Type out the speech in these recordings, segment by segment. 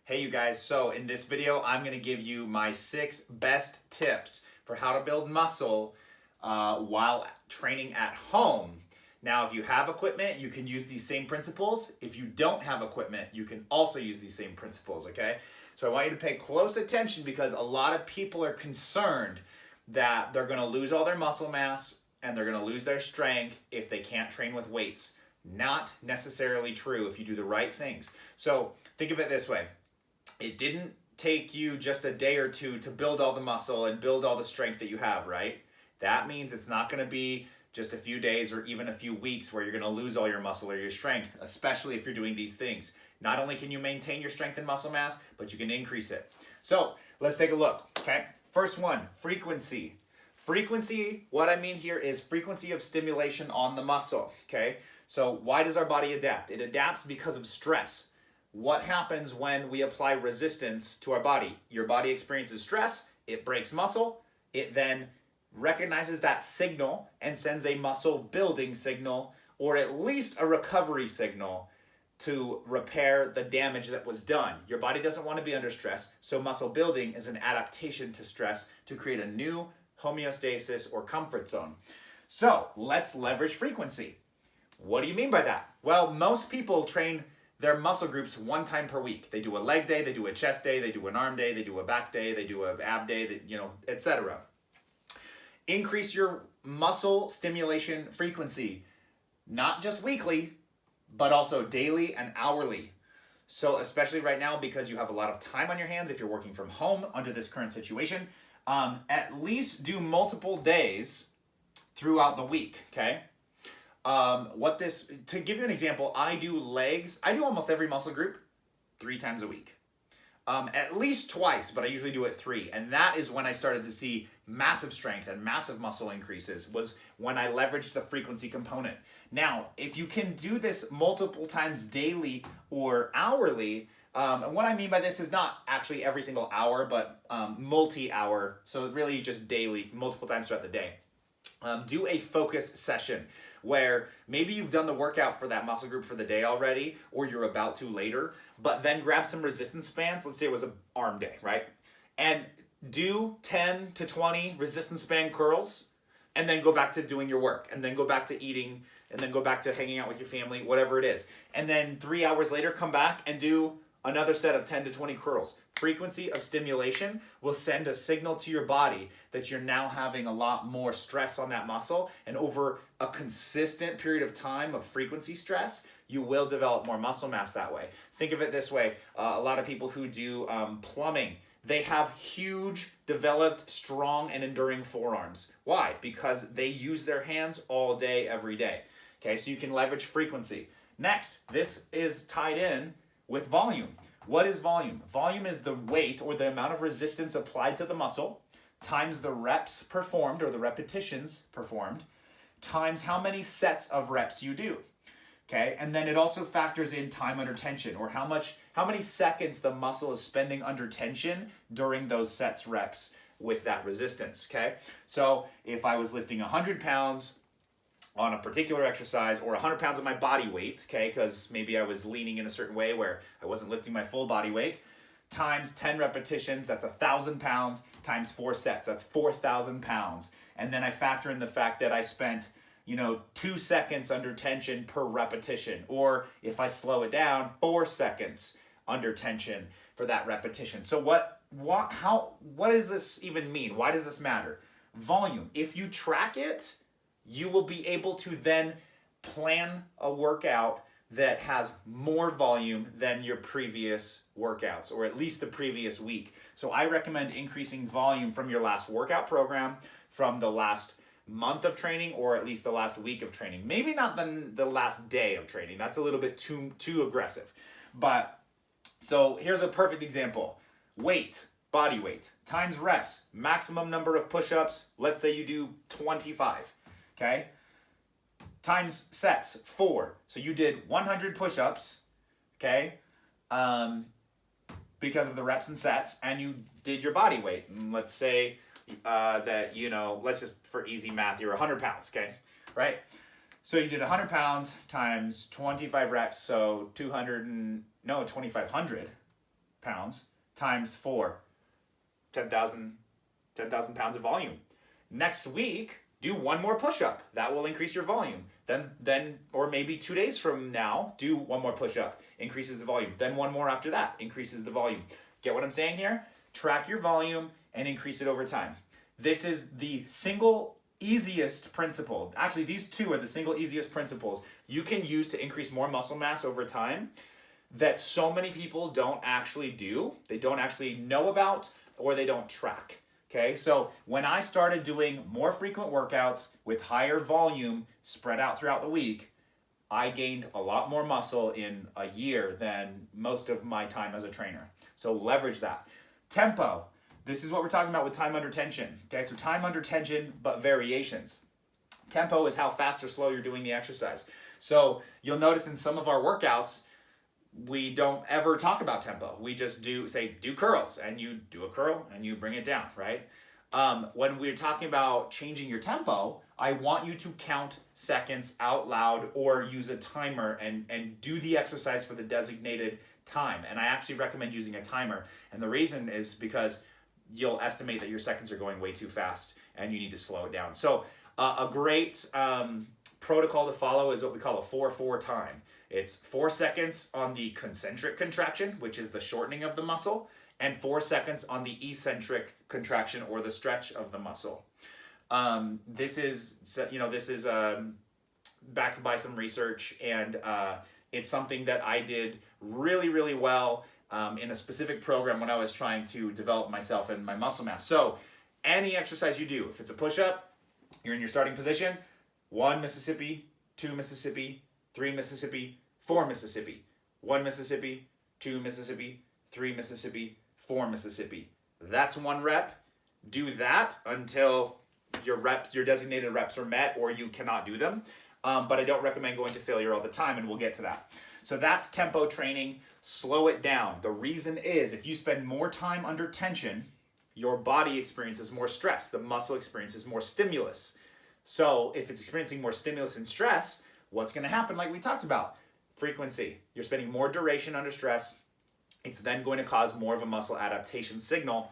Hey you guys, so in this video I'm going to give you my 6 best tips for how to build muscle while training at home. Now if you have equipment, you can use these same principles. If you don't have equipment, you can also use these same principles, okay? So I want you to pay close attention because a lot of people are concerned that they're going to lose all their muscle mass and they're going to lose their strength if they can't train with weights. Not necessarily true if you do the right things. So think of it this way. It didn't take you just a day or two to build all the muscle and build all the strength that you have, right? That means it's not going to be just a few days or even a few weeks where you're going to lose all your muscle or your strength, especially if you're doing these things. Not only can you maintain your strength and muscle mass, but you can increase it. So let's take a look, okay? First one, frequency. Frequency, what I mean here is frequency of stimulation on the muscle, okay? So why does our body adapt? It adapts because of stress. What happens when we apply resistance to our body? Your body experiences stress, it breaks muscle, it then recognizes that signal and sends a muscle building signal or at least a recovery signal to repair the damage that was done. Your body doesn't want to be under stress, so muscle building is an adaptation to stress to create a new homeostasis or comfort zone. So let's leverage frequency. What do you mean by that? Well, most people train their muscle groups one time per week. They do a leg day, they do a chest day, they do an arm day, they do a back day, they do an ab day, etc. Increase your muscle stimulation frequency, not just weekly, but also daily and hourly. So especially right now, because you have a lot of time on your hands, if you're working from home under this current situation, at least do multiple days throughout the week, okay? To give you an example, I do legs. I do almost every muscle group 3 times a week. At least twice, but I usually do it 3. And that is when I started to see massive strength and massive muscle increases, was when I leveraged the frequency component. Now, if you can do this multiple times daily or hourly, and what I mean by this is not actually every single hour, but multi-hour. So really just daily, multiple times throughout the day. Do a focus session where maybe you've done the workout for that muscle group for the day already, or you're about to later, but then grab some resistance bands. Let's say it was an arm day, right? And do 10 to 20 resistance band curls, and then go back to doing your work, and then go back to eating, and then go back to hanging out with your family, whatever it is. And then 3 hours later, come back and do another set of 10 to 20 curls. Frequency of stimulation will send a signal to your body that you're now having a lot more stress on that muscle, and over a consistent period of time of frequency stress, you will develop more muscle mass that way. Think of it this way. A lot of people who do plumbing, they have huge, developed, strong, and enduring forearms. Why? Because they use their hands all day, every day. Okay, so you can leverage frequency. Next, this is tied in with volume. What is volume? Volume is the weight or the amount of resistance applied to the muscle times the reps performed or the repetitions performed times how many sets of reps you do. Okay, and then it also factors in time under tension, or how many seconds the muscle is spending under tension during those sets reps with that resistance. Okay, so if I was lifting 100 pounds on a particular exercise, or 100 pounds of my body weight, okay, because maybe I was leaning in a certain way where I wasn't lifting my full body weight, times 10 repetitions, that's 1,000 pounds, times 4 sets, that's 4,000 pounds. And then I factor in the fact that I spent 2 seconds under tension per repetition, or if I slow it down, 4 seconds under tension for that repetition. So what does this even mean? Why does this matter? Volume. If you track it, you will be able to then plan a workout that has more volume than your previous workouts, or at least the previous week. So I recommend increasing volume from your last workout program, from the last month of training, or at least the last week of training. Maybe not the last day of training. That's a little bit too aggressive. But so here's a perfect example. Weight, body weight, times reps, maximum number of push-ups. Let's say you do 25. Okay, times sets, 4. So you did 100 push-ups, okay, because of the reps and sets, and you did your body weight. And let's say that, let's just, for easy math, you're 100 pounds, okay, right? So you did 100 pounds times 25 reps, so 2,500 pounds times 4, 10,000 pounds of volume. Next week, do one more push-up. That will increase your volume. Then, or maybe 2 days from now, do one more push-up, increases the volume. Then one more after that, increases the volume. Get what I'm saying here? Track your volume and increase it over time. This is the single easiest principle. Actually, these two are the single easiest principles you can use to increase more muscle mass over time that so many people don't actually do, they don't actually know about, or they don't track. Okay, so when I started doing more frequent workouts with higher volume spread out throughout the week, I gained a lot more muscle in a year than most of my time as a trainer. So leverage that. Tempo. This is what we're talking about with time under tension. Okay, so time under tension, but variations. Tempo is how fast or slow you're doing the exercise. So you'll notice in some of our workouts, we don't ever talk about tempo. We just do curls, and you do a curl and you bring it down, right? When we're talking about changing your tempo, I want you to count seconds out loud or use a timer and do the exercise for the designated time. And I actually recommend using a timer. And the reason is because you'll estimate that your seconds are going way too fast and you need to slow it down. So a great protocol to follow is what we call a 4-4 time. It's 4 seconds on the concentric contraction, which is the shortening of the muscle, and 4 seconds on the eccentric contraction or the stretch of the muscle. This is backed by some research, and it's something that I did really, really well in a specific program when I was trying to develop myself and my muscle mass. So any exercise you do, if it's a push-up, you're in your starting position, 1 Mississippi, 2 Mississippi, 3 Mississippi, 4 Mississippi, 1 Mississippi, 2 Mississippi, 3 Mississippi, 4 Mississippi. That's 1 rep. Do that until your designated reps are met or you cannot do them. But I don't recommend going to failure all the time, and we'll get to that. So that's tempo training. Slow it down. The reason is if you spend more time under tension, your body experiences more stress. The muscle experiences more stimulus. So if it's experiencing more stimulus and stress, what's going to happen like we talked about? Frequency. You're spending more duration under stress. It's then going to cause more of a muscle adaptation signal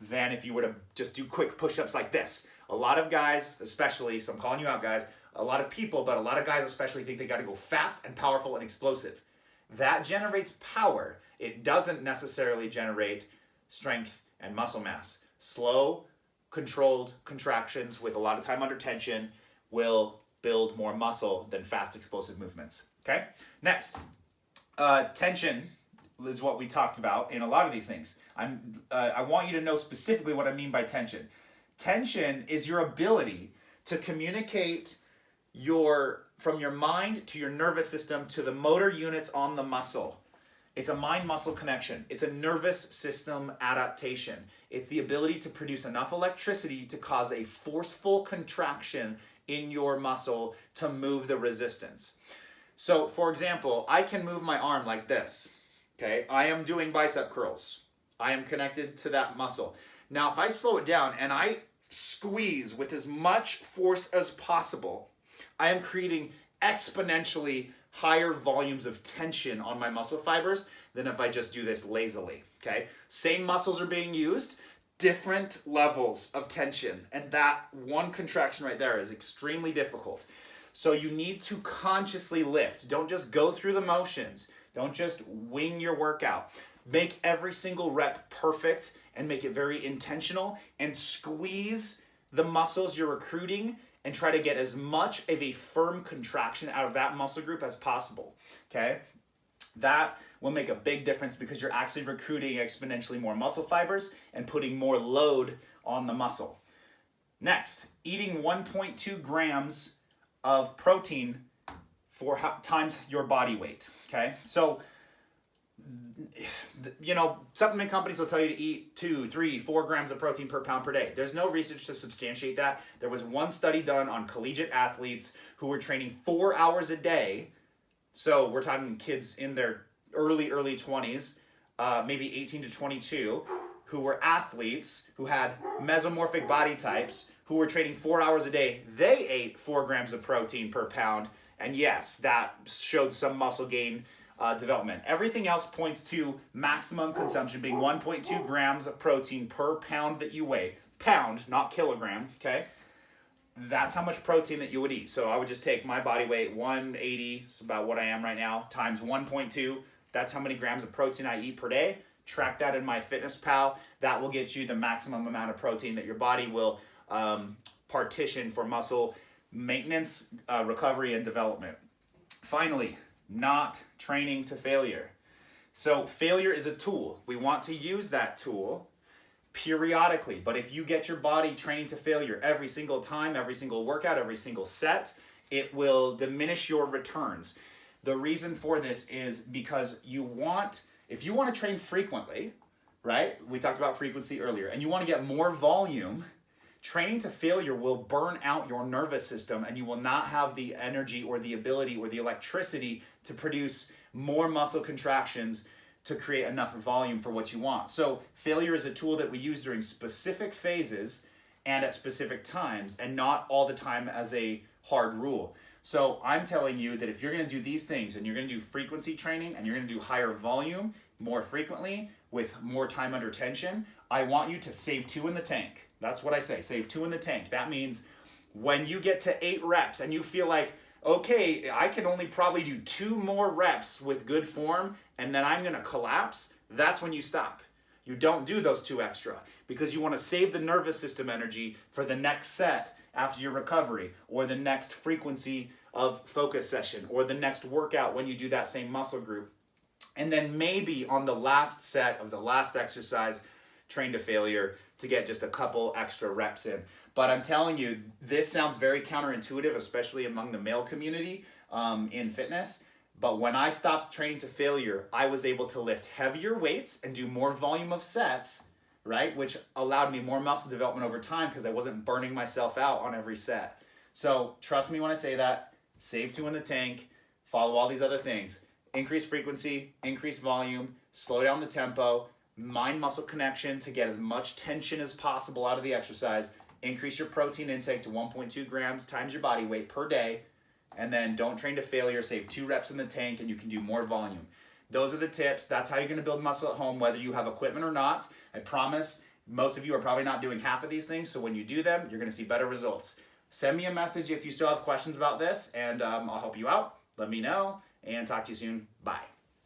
than if you were to just do quick push-ups like this. A lot of guys, especially, so I'm calling you out guys, a lot of people, but a lot of guys especially think they got to go fast and powerful and explosive. That generates power. It doesn't necessarily generate strength and muscle mass. Slow, controlled contractions with a lot of time under tension will build more muscle than fast, explosive movements. Okay? Next, tension is what we talked about in a lot of these things. I want you to know specifically what I mean by tension. Tension is your ability to communicate from your mind to your nervous system to the motor units on the muscle. It's a mind-muscle connection. It's a nervous system adaptation. It's the ability to produce enough electricity to cause a forceful contraction in your muscle to move the resistance. So, for example, I can move my arm like this. Okay, I am doing bicep curls. I am connected to that muscle. Now, if I slow it down and I squeeze with as much force as possible, I am creating exponentially higher volumes of tension on my muscle fibers than if I just do this lazily, okay? Same muscles are being used, different levels of tension, and that one contraction right there is extremely difficult. So you need to consciously lift. Don't just go through the motions. Don't just wing your workout. Make every single rep perfect and make it very intentional and squeeze the muscles you're recruiting and try to get as much of a firm contraction out of that muscle group as possible, okay? That will make a big difference because you're actually recruiting exponentially more muscle fibers and putting more load on the muscle. Next, eating 1.2 grams of protein times your body weight, okay? So, supplement companies will tell you to eat 2, 3, 4 grams of protein per pound per day. There's no research to substantiate that. There was one study done on collegiate athletes who were training 4 hours a day. So we're talking kids in their early 20s, maybe 18 to 22, who were athletes, who had mesomorphic body types, who were training 4 hours a day. They ate 4 grams of protein per pound. And yes, that showed some muscle gain development. Everything else points to maximum consumption being 1.2 grams of protein per pound that you weigh. Pound, not kilogram, okay? That's how much protein that you would eat. So I would just take my body weight, 180, so about what I am right now, times 1.2. That's how many grams of protein I eat per day. Track that in MyFitnessPal. That will get you the maximum amount of protein that your body will partition for muscle maintenance, recovery, and development. Finally, not training to failure. So failure is a tool. We want to use that tool periodically. But if you get your body training to failure every single time, every single workout, every single set, it will diminish your returns. The reason for this is because if you want to train frequently, right? We talked about frequency earlier, and you want to get more volume, training to failure will burn out your nervous system, and you will not have the energy or the ability or the electricity to produce more muscle contractions to create enough volume for what you want. So failure is a tool that we use during specific phases and at specific times, and not all the time as a hard rule. So I'm telling you that if you're going to do these things, and you're going to do frequency training, and you're going to do higher volume more frequently with more time under tension, I want you to save 2 in the tank. That's what I say, save 2 in the tank. That means when you get to 8 reps and you feel like, okay, I can only probably do 2 more reps with good form and then I'm gonna collapse, that's when you stop. You don't do those 2 extra because you wanna save the nervous system energy for the next set after your recovery, or the next frequency of focus session, or the next workout when you do that same muscle group. And then maybe on the last set of the last exercise, train to failure to get just a couple extra reps in. But I'm telling you, this sounds very counterintuitive, especially among the male community in fitness. But when I stopped training to failure, I was able to lift heavier weights and do more volume of sets, right? Which allowed me more muscle development over time because I wasn't burning myself out on every set. So trust me when I say that, save 2 in the tank, follow all these other things. Increase frequency, increase volume, slow down the tempo, mind-muscle connection to get as much tension as possible out of the exercise, increase your protein intake to 1.2 grams times your body weight per day, and then don't train to failure, save 2 reps in the tank, and you can do more volume. Those are the tips. That's how you're going to build muscle at home, whether you have equipment or not. I promise most of you are probably not doing half of these things, so when you do them, you're going to see better results. Send me a message if you still have questions about this, and I'll help you out. Let me know, and talk to you soon. Bye.